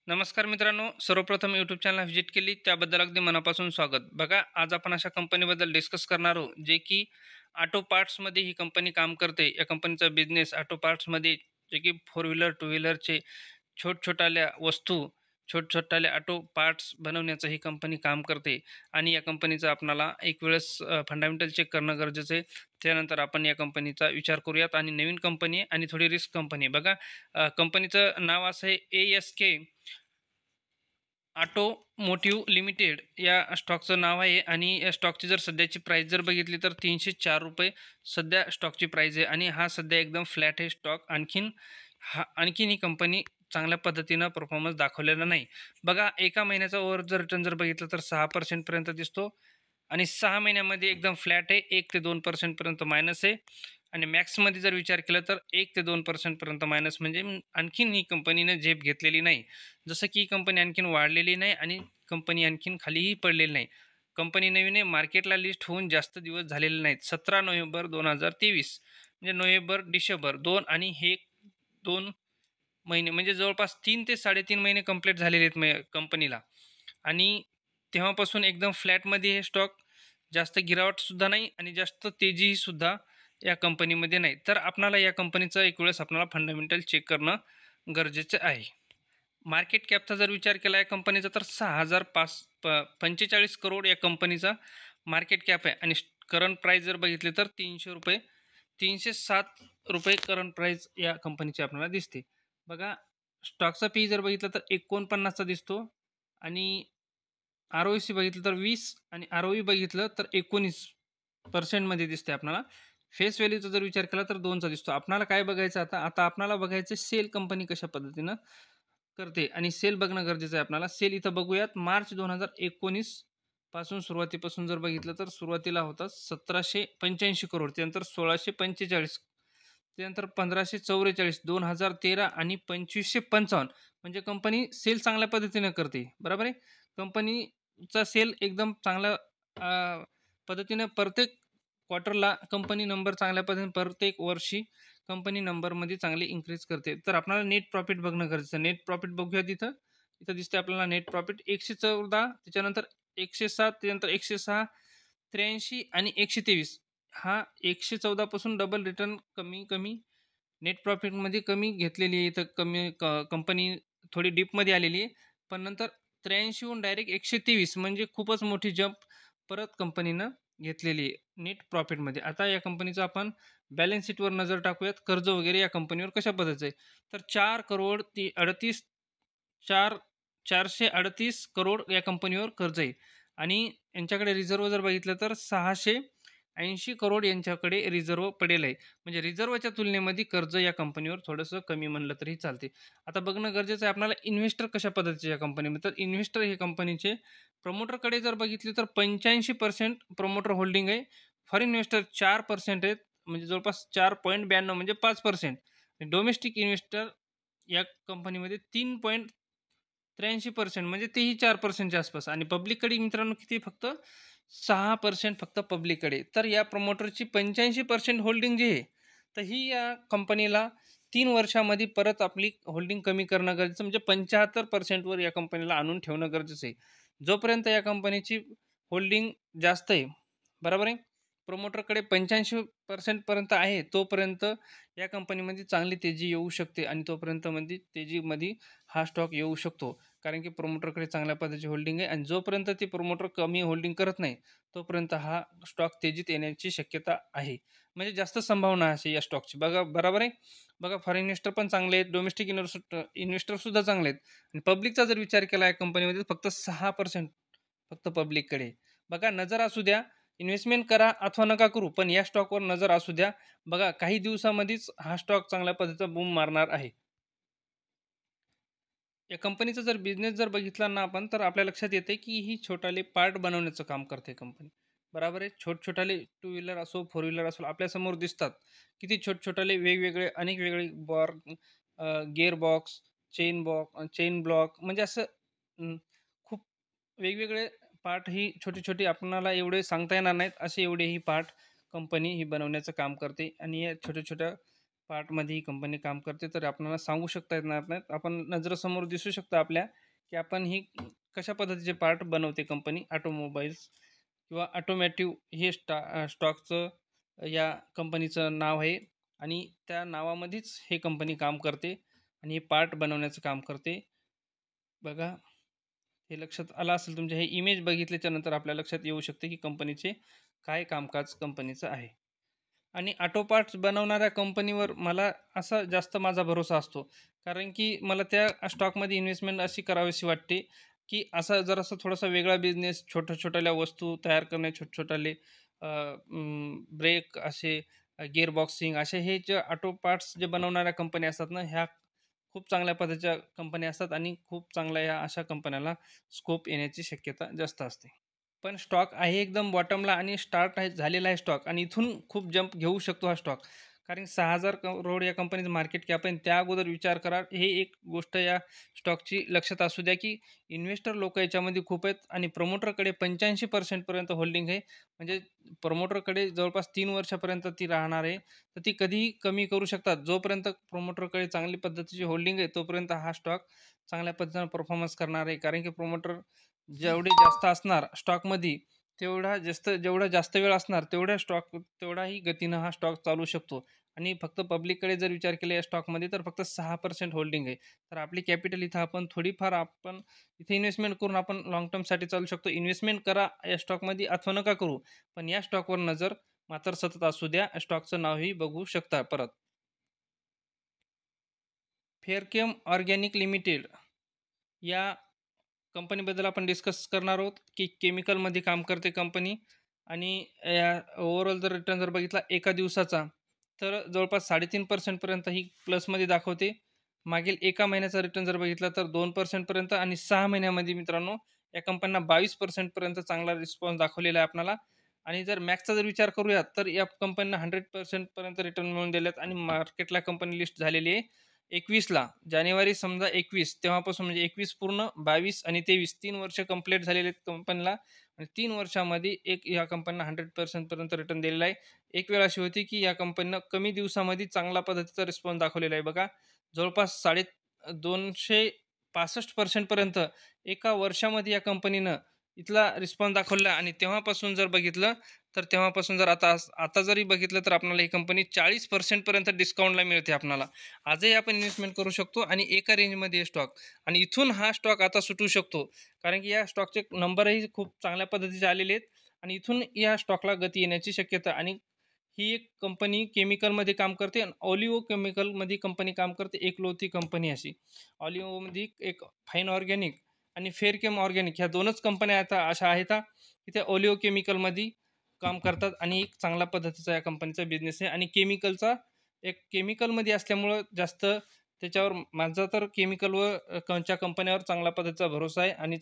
नमस्कार मित्रांनो, सर्वप्रथम यूट्यूब चॅनल व्हिजिट केली त्याबद्दल अगदी मनापासून स्वागत. बघा, आज आपण अशा कंपनीबद्दल डिस्कस करणार आहोत, जे की ऑटो पार्ट्समध्ये ही कंपनी काम करते. या कंपनीचा बिझनेस ऑटो पार्ट्समध्ये जे की फोर व्हीलर, टू व्हीलरचे छोट-छोटाल्या वस्तू, छोट-छोटाले ऑटो पार्ट्स बनवण्याचं ही कंपनी काम करते आणि या कंपनीचं आपणाला एक वेळेस फंडामेंटल चेक करणं गरजेचं आहे. त्यानंतर आपण या कंपनीचा विचार करूयात आणि नवीन कंपनी आहे आणि थोडी रिस्क कंपनी आहे. बघा, कंपनीचं नाव असं आहे ASK ऑटोमोटिव्ह लिमिटेड या स्टॉकचं नाव आहे आणि या स्टॉकची जर सध्याची प्राईस जर बघितली तर ₹304 सध्या स्टॉकची प्राईस आहे आणि हा सध्या एकदम फ्लॅट आहे स्टॉक. आणखीन ही कंपनी चांगल्या पद्धतीनं परफॉर्मन्स दाखवलेला नाही. बघा, एका महिन्याचा ओव्हर जर रिटर्न जर बघितलं तर 6% पर्यंत दिसतो आणि 6 महिन्यामध्ये एकदम फ्लॅट आहे. 1 ते 2% पर्यंत मायनस आहे आणि मॅक्समध्ये जर विचार केला तर 1 ते 2% पर्यंत मायनस म्हणजे आणखीन ही कंपनीनं झेप घेतलेली नाही. जसं की ही कंपनी आणखीन वाढलेली नाही आणि कंपनी आणखीन खालीही पडलेली नाही. कंपनी नवीन आहे, मार्केटला लिस्ट होऊन जास्त दिवस झालेले नाहीत. 17 नोव्हेंबर 2023 म्हणजे नोव्हेंबर, डिसेंबर 2 आणि हे 2 महिने म्हणजे जवळपास 3 ते 3.5 महिने कंप्लीट झालेले आहेत कंपनीला आणि तेव्हापासून एकदम फ्लॅटमध्ये हे स्टॉक जास्त गिरावटसुद्धा नाही आणि जास्त तेजीही सुद्धा या कंपनीमध्ये नाही. तर आपणाला या कंपनीचं एक वेळेस आपल्याला फंडामेंटल चेक करणं गरजेचं आहे. मार्केट कॅपचा जर विचार केला या कंपनीचा तर 45 करोड या कंपनीचा मार्केट कॅप आहे आणि करंट प्राईस जर बघितली तर ₹300 ₹307 करंट प्राईस या कंपनीची आपल्याला दिसते. बघा, स्टॉकचा पी जर बघितलं तर 49चा दिसतो आणि आर-ओ-सी बघितलं तर 20 आणि आर-ओ-ई बघितलं तर 19% मध्ये दिसते आपल्याला. फेस व्हॅल्यूचा जर विचार केला तर 2चा दिसतो. आपल्याला काय बघायचं आता आपल्याला बघायचं सेल कंपनी कशा पद्धतीनं करते आणि सेल बघणं गरजेचं आहे आपल्याला. सेल इथं बघूयात मार्च 2019 पासून सुरुवातीपासून जर बघितलं तर सुरुवातीला होता 1785 करोड, त्यानंतर 1645, त्यानंतर 1544, 2013 आणि 2555 म्हणजे कंपनी सेल चांगल्या पद्धतीनं करते. बरोबर आहे. कंपनीचा सेल एकदम चांगल्या पद्धतीने प्रत्येक क्वार्टरला कंपनी नंबर चांगल्या पद्धतीने प्रत्येक वर्षी कंपनी नंबरमध्ये चांगली इन्क्रीज करते. तर आपल्याला नेट प्रॉफिट बघणं गरजेचं आहे. नेट प्रॉफिट बघूया तिथं. इथं दिसते आपल्याला नेट प्रॉफिट 114, त्याच्यानंतर 107, त्यानंतर 106, 83 आणि 123. हा 114 पासून डबल रिटर्न कमी नेट प्रॉफिटमध्ये कमी घेतलेली आहे. इथं कमी कंपनी थोडी डीपमध्ये आलेली आहे. पण नंतर 83 हून डायरेक्ट 123 म्हणजे खूपच मोठी जंप परत कंपनीनं घेतलेली आहे नेट प्रॉफिटमध्ये. आता या कंपनीचं आपण बॅलन्स शीटवर नजर टाकूयात. कर्ज वगैरे या कंपनीवर कशा पद्धतीचं आहे. तर 4 करोड 38 4 438 करोड या कंपनीवर कर्ज आहे आणि यांच्याकडे रिझर्व्ह जर बघितलं तर 680 करोड यांच्याकडे रिझर्व्ह पडेल आहे. म्हणजे रिझर्व्हच्या तुलनेमध्ये कर्ज या कंपनीवर थोडंसं कमी म्हणलं तरी चालते. आता बघणं गरजेचं आहे आपल्याला इन्व्हेस्टर कशा पद्धतीचे या कंपनीमध्ये. तर इन्व्हेस्टर हे कंपनीचे प्रमोटरकडे जर बघितले तर 85% प्रमोटर होल्डिंग आहे. फॉरेन इन्व्हेस्टर 4% आहेत. म्हणजे जवळपास 4.92 म्हणजे 5%. डोमेस्टिक इन्व्हेस्टर या कंपनीमध्ये 3.83% म्हणजे तेही 4%च्या आसपास आणि पब्लिककडे मित्रांनो किती फक्त 6% फक्त पब्लिककडे. तर या प्रमोटरची 85% होल्डिंग जी आहे, तर ही या कंपनीला 3 वर्षामध्ये परत आपली होल्डिंग कमी करणं गरजेचं म्हणजे 75% वर या कंपनीला आणून ठेवणं गरजेचं आहे. जोपर्यंत या कंपनीची होल्डिंग जास्त आहे, बरोबर आहे. प्रमोटरकडे 85% पर्यंत आहे, तोपर्यंत या कंपनीमध्ये चांगली तेजी येऊ शकते आणि तोपर्यंत मध्ये तेजीमध्ये हा स्टॉक येऊ शकतो. कारण की प्रमोटरकडे चांगल्या पद्धतीची होल्डिंग आहे आणि जोपर्यंत ते प्रमोटर कमी होल्डिंग करत नाही, तोपर्यंत हा स्टॉक तेजीत येण्याची शक्यता आहे. म्हणजे जास्त संभावना अशी या स्टॉकची. बघा, बरोबर आहे. बघा, फॉरेन इन्व्हेस्टर पण चांगले आहेत, डोमेस्टिक इन्व्हेस्टरसुद्धा चांगले आहेत आणि पब्लिकचा जर विचार केला या कंपनीमध्ये फक्त 6% फक्त पब्लिककडे. बघा, नजर असू द्या, इन्व्हेस्टमेंट करा अथवा नका करू, पण या स्टॉकवर नजर असू द्या. बघा, काही दिवसामध्येच हा स्टॉक चांगल्या पद्धतीचा बूम मारणार आहे. या कंपनीचा जर बिझनेस जर बघितला ना आपण, तर आपल्या लक्षात येते की ही छोटाले पार्ट बनवण्याचं काम करते कंपनी. बरोबर आहे. छोटे-छोटाले टू व्हीलर असो, फोर व्हीलर असो, आपल्यासमोर दिसतात. किती छोटे-छोटाले वेगवेगळे अनेक वेगळे गिअर बॉक्स, चेन ब्लॉक म्हणजे असं खूप वेगवेगळे पार्ट ही छोटी-छोटी आपणाला एवढे सांगता येणार नाहीत, असे एवढे ही पार्ट कंपनी ही बनवण्याचं काम करते आणि या छोट्या-छोट्या पार्टमध्ये ही कंपनी काम करते, तर आपल्याला सांगू शकता येणार नाहीत. आपण नजरेसमोर दिसू शकतं आपल्या, की आपण ही कशा पद्धतीचे पार्ट बनवते कंपनी. ऑटोमोबाईल्स किंवा ऑटोमॅटिव्ह हे स्टॉकचं या कंपनीचं नाव आहे आणि त्या नावामध्येच हे कंपनी काम करते आणि हे पार्ट बनवण्याचं काम करते. बघा, हे लक्षात आलं असेल तुमच्या. हे इमेज बघितल्याच्या नंतर आपल्या लक्षात येऊ शकते, की कंपनीचे काय कामकाज कंपनीचं आहे. आणि ऑटो पार्ट्स बनवणाऱ्या कंपनीवर मला असा जास्त माझा भरोसा असतो. कारण की मला त्या स्टॉकमध्ये इन्व्हेस्टमेंट अशी करावीशी वाटते, की असा जरासा थोडासा वेगळा बिझनेस, छोट्या-छोट्याल्या वस्तू तयार करणे, छोटे-छोटाले ब्रेक असे, गिअर बॉक्सिंग असे हे जे ऑटो पार्ट्स जे बनवणाऱ्या कंपन्या असतात ना, ह्या खूप चांगल्या पद्धतीच्या कंपन्या असतात आणि खूप चांगल्या ह्या अशा कंपन्याला स्कोप येण्याची शक्यता जास्त असते. पण स्टॉक आहे एकदम बॉटमला आणि स्टार्ट आहे झालेला आहे स्टॉक आणि इथून खूप जंप घेऊ शकतो हा स्टॉक. कारण 6,000 करोड या कंपनीचं मार्केट कॅप आहे आणि त्या अगोदर विचार करा. हे एक गोष्ट या स्टॉकची लक्षात असू द्या, की इन्व्हेस्टर लोकं याच्यामध्ये खूप आहेत आणि प्रमोटरकडे 85% पर्यंत होल्डिंग आहे. म्हणजे प्रमोटरकडे जवळपास 3 वर्षापर्यंत ती राहणार आहे. तर ती कधीही कमी करू शकतात. जोपर्यंत प्रमोटरकडे चांगली पद्धतीची होल्डिंग आहे, तोपर्यंत हा स्टॉक चांगल्या पद्धतीनं परफॉर्मन्स करणार आहे. कारण की प्रमोटर जेवढे जास्त असणार स्टॉकमध्ये, जेवढा जास्त वेळ असणार, तेवढाही गतीनं हा स्टॉक चालू शकतो. आणि फक्त पब्लिककडे जर विचार केला या स्टॉकमध्ये, तर फक्त 6% होल्डिंग आहे. तर आपली कॅपिटल इथं आपण इथे इन्व्हेस्टमेंट करून आपण लाँग टर्मसाठी चालू शकतो. इन्व्हेस्टमेंट करा या स्टॉकमध्ये अथवा नका करू. पण या स्टॉकवर नजर मात्र सतत असू द्या. स्टॉकचं नावही बघू शकता परत. फेअरकेम ऑर्गॅनिक लिमिटेड या कंपनीबद्दल आपण डिस्कस करणार आहोत, की केमिकलमध्ये काम करते कंपनी आणि या ओव्हरऑल रिटर्न जर बघितला एका दिवसाचा, तर जवळपास 3.5% पर्यंत ही प्लसमध्ये दाखवते. मागील एका महिन्याचा रिटर्न जर बघितला तर 2% पर्यंत आणि 6 महिन्यामध्ये मित्रांनो या कंपन्यांना 22% पर्यंत चांगला रिस्पॉन्स दाखवलेला आहे आपल्याला. आणि जर मॅक्सचा जर विचार करूयात, तर या कंपनीनं 100% पर्यंत रिटर्न मिळवून दिलेत आणि मार्केटला कंपनी लिस्ट झालेली आहे 21ला. जानेवारी समजा 21 तेव्हापासून म्हणजे 21 पूर्ण 22 आणि 23 3 वर्ष कंप्लीट झालेले आहेत कंपनीला आणि 3 वर्षामध्ये या कंपनीनं 100% पर्यंत रिटर्न दिलेला आहे. एक वेळ अशी होती, की या कंपनीनं कमी दिवसामध्ये चांगला पद्धतीचा रिस्पॉन्स दाखवलेला आहे बघा. जवळपास 265% पर्यंत एका वर्षामध्ये या कंपनीनं इथला रिस्पॉन्स दाखवला आणि तेव्हापासून जर बघितलं, तर तेव्हापासून जर आता जरी बघितलं, तर आपल्याला ही कंपनी 40% पर्यंत डिस्काउंटला मिळते आपल्याला. आजही आपण इन्व्हेस्टमेंट करू शकतो आणि एका रेंजमध्ये आहे स्टॉक आणि इथून हा स्टॉक आता सुटू शकतो. कारण की या स्टॉकचे नंबरही खूप चांगल्या पद्धतीचे आलेले आहेत आणि इथून या स्टॉकला गती येण्याची शक्यता आणि ही एक कंपनी केमिकलमध्ये काम करते आणि ऑलिव्हो केमिकलमध्ये कंपनी काम करते. एक लोथी कंपनी अशी. ऑलिव्होमध्ये एक फाईन ऑर्गॅनिक आणि फेअरकेम ऑर्गॅनिक ह्या 2च कंपन्या आता अशा आहेत की त्या ऑलिव्हो केमिकलमध्ये काम करतात आणि एक चांगल्या पद्धतीचा या कंपनीचा बिझनेस आहे आणि एक केमिकलमध्ये असल्यामुळं जास्त त्याच्यावर माझा तर केमिकलवर च्या कंपन्यावर चांगल्या पद्धतीचा भरोसा आहे आणि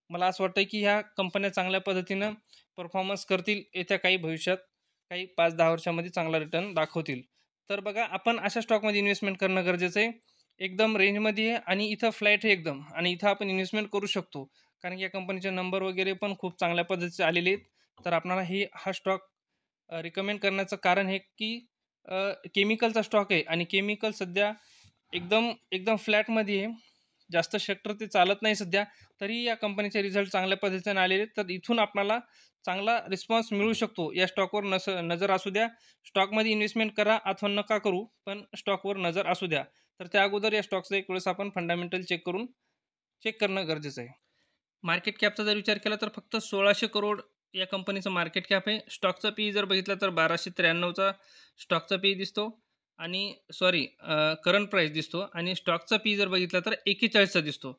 मला असं वाटतं की ह्या कंपन्या चांगल्या पद्धतीनं परफॉर्मन्स करतील येत्या काही भविष्यात. काही 5-10 वर्षामध्ये चांगला रिटर्न दाखवतील. तर बघा आपण अशा स्टॉकमध्ये इन्व्हेस्टमेंट करणं गरजेचं आहे. एकदम रेंजमध्ये आहे आणि इथं फ्लॅट आहे एकदम आणि इथं आपण इन्व्हेस्टमेंट करू शकतो. कारण की या कंपनीचे नंबर वगैरे पण खूप चांगल्या पद्धतीचे आलेले आहेत. तर आपल्याला हा स्टॉक रिकमेंड करण्याचं कारण हे की केमिकलचा स्टॉक आहे आणि केमिकल सध्या एकदम एकदम फ्लॅटमध्ये आहे. जास्त सेक्टर ते चालत नाही सध्या. तरी या कंपनीचे रिझल्ट चांगल्या पद्धतीने आलेले आहेत. तर इथून आपल्याला चांगला रिस्पॉन्स मिळू शकतो. या स्टॉकवर नजर असू द्या. स्टॉकमध्ये इन्व्हेस्टमेंट करा अथवा नका करू, पण स्टॉकवर नजर असू द्या. तर त्या अगोदर या स्टॉकचा एक वेळेस आपण फंडामेंटल चेक करणं गरजेचं आहे. मार्केट कॅपचा जर विचार केला तर फक्त 1,600 करोड या कंपनीचं मार्केट कॅप आहे. स्टॉकचा पी जर बघितला तर 1293चा स्टॉकचा पी दिसतो आणि करंट प्राईस दिसतो आणि स्टॉकचा पी जर बघितला तर 41चा दिसतो.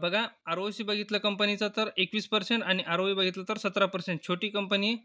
बघा आर-ओ-सी बघितलं कंपनीचा तर 21% आणि आर-ओ-ई बघितलं तर 17%. छोटी कंपनी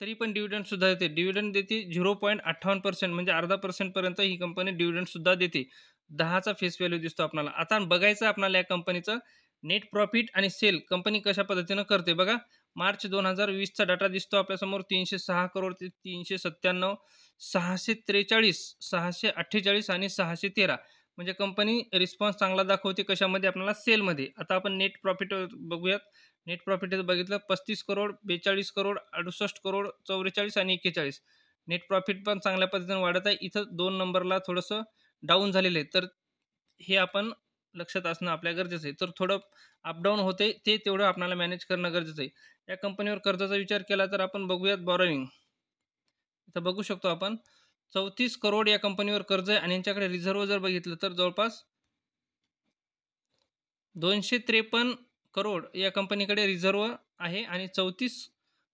तरी पण डिव्हिडंडसुद्धा देते. डिव्हिडंड देते 0.58% म्हणजे 0.5% पर्यंत ही कंपनी डिव्हिडंडसुद्धा देते. 10चा फेस व्हॅल्यू दिसतो आपल्याला. आता बघायचं आपल्याला या कंपनीचं नेट प्रॉफिट आणि सेल कंपनी कशा पद्धतीनं करते बघा. मार्च 2020चा डाटा दिसतो आपल्यासमोर 306 करोड ते 397, 643, 648 आणि 613 म्हणजे कंपनी रिस्पॉन्स चांगला दाखवते कशामध्ये आपल्याला सेलमध्ये. आता आपण नेट प्रॉफिट बघूयात. नेट प्रॉफिट बघितलं 35 करोड, 42 करोड, 68 करोड, 44 आणि 41. नेट प्रॉफिट पण चांगल्या पद्धतीने वाढत आहे. इथं 2 नंबरला थोडंसं डाऊन झालेलं आहे. तर हे आपण लक्षात असणं आपल्या गरजेचं आहे. तर थोडं अपडाऊन होते, ते तेवढं आपल्याला मॅनेज करणं गरजेचं आहे. या कंपनीवर कर्जाचा विचार केला तर आपण बघूयात बॉरोइंग. इथं बघू शकतो आपण 34 करोड या कंपनीवर कर्ज आहे आणि यांच्याकडे रिझर्व्ह जर बघितलं तर जवळपास 253 करोड या कंपनीकडे रिझर्व्ह आहे आणि 34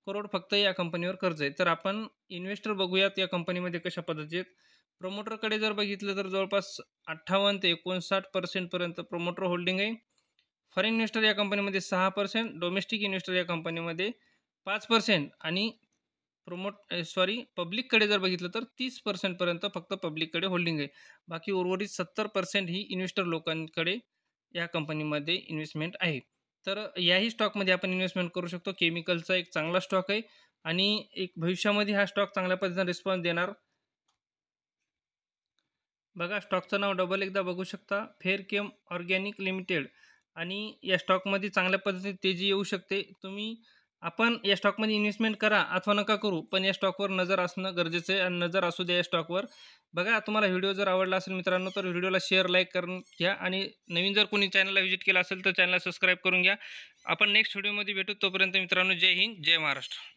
करोड फक्त या कंपनीवर कर्ज आहे. तर आपण इन्व्हेस्टर बघूयात या कंपनीमध्ये कशा पद्धतीत. प्रमोटरकडे जर बघितलं तर जवळपास 58 ते 59% पर्यंत प्रमोटर होल्डिंग आहे. फॉरेन इन्व्हेस्टर या कंपनीमध्ये 6%, डोमेस्टिक इन्व्हेस्टर या कंपनीमध्ये 5% आणि पब्लिककडे जर बघितलं तर 30% पर्यंत फक्त पब्लिककडे होल्डिंग आहे. बाकी उर्वरित 70% ही इन्व्हेस्टर लोकांकडे या कंपनीमध्ये इन्व्हेस्टमेंट आहे. तर याही स्टॉकमध्ये आपण इन्व्हेस्टमेंट करू शकतो. केमिकलचा एक चांगला स्टॉक आहे आणि एक भविष्यामध्ये हा स्टॉक चांगल्या पद्धतीने रिस्पॉन्स देणार. बघा स्टॉकचं नाव डबल एकदा बघू शकता. फेअरकेम ऑर्गॅनिक लिमिटेड आणि या स्टॉकमध्ये चांगल्या पद्धतीने तेजी येऊ शकते. आपण या स्टॉकमध्ये इन्व्हेस्टमेंट करा अथवा नका करू, पण या स्टॉकवर नजर असणं गरजेचं आहे आणि नजर असू द्या या स्टॉकवर. बघा तुम्हाला व्हिडिओ जर आवडला असेल मित्रांनो तर व्हिडिओला शेअर, लाईक करून घ्या आणि नवीन जर कोणी चॅनलला व्हिजिट केला असेल तर चॅनलला सबस्क्राईब करून घ्या. आपण नेक्स्ट व्हिडिओमध्ये भेटू. तोपर्यंत मित्रांनो जय हिंद, जय महाराष्ट्र.